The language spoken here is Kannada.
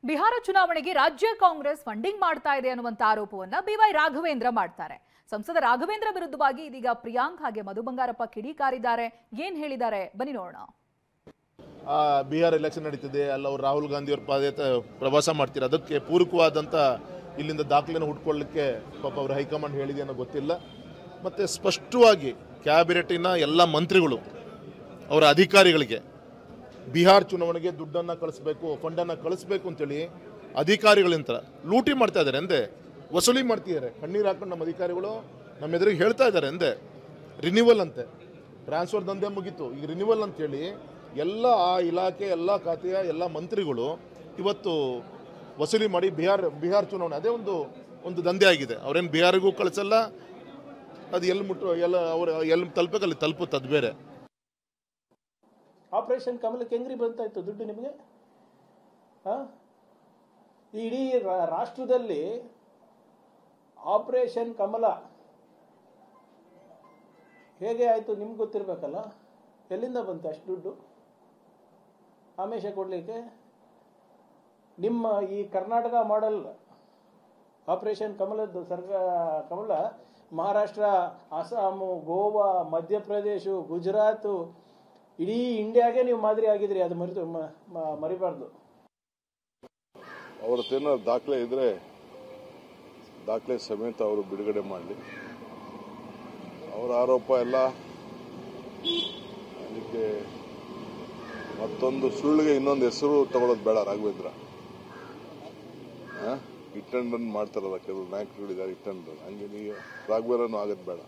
ಬಿಹಾರ ಚುನಾವಣೆಗೆ ರಾಜ್ಯ ಕಾಂಗ್ರೆಸ್ ಫಂಡಿಂಗ್ ಮಾಡ್ತಾ ಇದೆ ಅನ್ನುವಂತ ಆರೋಪವನ್ನ ಬಿವೈ ರಾಘವೇಂದ್ರ ಮಾಡ್ತಾರೆ. ಸಂಸದ ರಾಘವೇಂದ್ರ ವಿರುದ್ಧವಾಗಿ ಇದೀಗ ಪ್ರಿಯಾಂಕ್ ಹಾಗೆ ಮಧು ಬಂಗಾರಪ್ಪ ಕಿಡಿಕಾರಿದ್ದಾರೆ. ಏನ್ ಹೇಳಿದ್ದಾರೆ ಬನ್ನಿ ನೋಡೋಣ. ಬಿಹಾರ್ ಎಲೆಕ್ಷನ್ ನಡೀತಿದೆ, ಅಲ್ಲ ಅವರು ರಾಹುಲ್ ಗಾಂಧಿ ಅವರ ಪ್ರವಾಸ ಮಾಡ್ತಾರೆ. ಅದಕ್ಕೆ ಪೂರಕವಾದಂಥ ಇಲ್ಲಿಂದ ದಾಖಲೆಯನ್ನು ಹುಡ್ಕೊಳ್ಳಿಕ್ಕೆ ಪಾಪ ಅವರು ಹೈಕಮಾಂಡ್ ಹೇಳಿದೆ ಅನ್ನೋ ಗೊತ್ತಿಲ್ಲ. ಮತ್ತು ಸ್ಪಷ್ಟವಾಗಿ ಕ್ಯಾಬಿನೆಟಿನ ಎಲ್ಲ ಮಂತ್ರಿಗಳು ಅವರ ಅಧಿಕಾರಿಗಳಿಗೆ ಬಿಹಾರ್ ಚುನಾವಣೆಗೆ ದುಡ್ಡನ್ನು ಕಳಿಸ್ಬೇಕು, ಫಂಡನ್ನು ಕಳಿಸ್ಬೇಕು ಅಂತೇಳಿ ಅಧಿಕಾರಿಗಳಿಂದ ಲೂಟಿ ಮಾಡ್ತಾ ಇದ್ದಾರೆ ಎಂದೆ, ವಸೂಲಿ ಮಾಡ್ತಿದ್ದಾರೆ. ಕಣ್ಣೀರು ಹಾಕೊಂಡು ನಮ್ಮ ಅಧಿಕಾರಿಗಳು ನಮ್ಮ ಎದುರಿಗೆ ಹೇಳ್ತಾ ಇದ್ದಾರೆ ಎಂದೆ. ರಿನ್ಯೂವಲ್ ಅಂತೆ, ಟ್ರಾನ್ಸ್ಫರ್ ದಂಧೆ ಮುಗೀತು, ಈಗ ರಿನ್ಯೂವಲ್ ಅಂತೇಳಿ ಎಲ್ಲ ಆ ಇಲಾಖೆ ಎಲ್ಲ ಖಾತೆಯ ಎಲ್ಲ ಮಂತ್ರಿಗಳು ಇವತ್ತು ವಸೂಲಿ ಮಾಡಿ ಬಿಹಾರ್ ಚುನಾವಣೆ ಅದೇ ಒಂದು ದಂಧೆ ಆಗಿದೆ. ಅವ್ರೇನು ಬಿಹಾರಿಗೂ ಕಳಿಸಲ್ಲ, ಅದು ಎಲ್ಲಿ ತಲುಪಕ್ಕೆ ಅಲ್ಲಿ ತಲುಪುತ್ತೆ, ಅದು ಬೇರೆ. ಆಪರೇಷನ್ ಕಮಲಕ್ಕೆ ಹೆಂಗ್ರಿ ಬಂತಾಯ್ತು ದುಡ್ಡು ನಿಮಗೆ? ಇಡೀ ರಾಷ್ಟ್ರದಲ್ಲಿ ಆಪರೇಷನ್ ಕಮಲ ಹೇಗೆ ಆಯ್ತು ನಿಮ್ಗೆ ಗೊತ್ತಿರಬೇಕಲ್ಲ. ಎಲ್ಲಿಂದ ಬಂತು ಅಷ್ಟು ದುಡ್ಡು ಆಮಿಷ ಕೊಡಲಿಕ್ಕೆ? ನಿಮ್ಮ ಈ ಕರ್ನಾಟಕ ಮಾಡೆಲ್ ಆಪರೇಷನ್ ಕಮಲದ್ದು ಕಮಲ ಮಹಾರಾಷ್ಟ್ರ, ಅಸ್ಸಾಮು, ಗೋವಾ, ಮಧ್ಯಪ್ರದೇಶ, ಗುಜರಾತ್, ಇಡೀ ಇಂಡಿಯಾಗೆ ನೀವು ಮಾದರಿ ಆಗಿದ್ರಿ. ಅದು ಮರಿಬಾರ್ದು. ಅವ್ರದ್ದೇನೋ ದಾಖಲೆ ಇದ್ರೆ ದಾಖಲೆ ಸಮೇತ ಅವರು ಬಿಡುಗಡೆ ಮಾಡಲಿ. ಅವರ ಆರೋಪ ಎಲ್ಲ ಅದಕ್ಕೆ ಮತ್ತೊಂದು ಸುಳ್ಳಿಗೆ ಇನ್ನೊಂದು ಹೆಸರು ತಗೊಳ್ಳೋದು ಬೇಡ. ರಾಘವೇಂದ್ರ ಇಟ್ ಅಂಡ್ ರನ್ ಮಾಡ್ತಾರಲ್ಲ ಕೆಲವು ನಾಯಕರುಗಳಿದ್ದಾರೆ, ಇಟ್ ಅಂಡ್ ರನ್. ಹಂಗೆ ನೀವು ರಾಘವೇಂದ್ರನು ಆಗೋದು ಬೇಡ.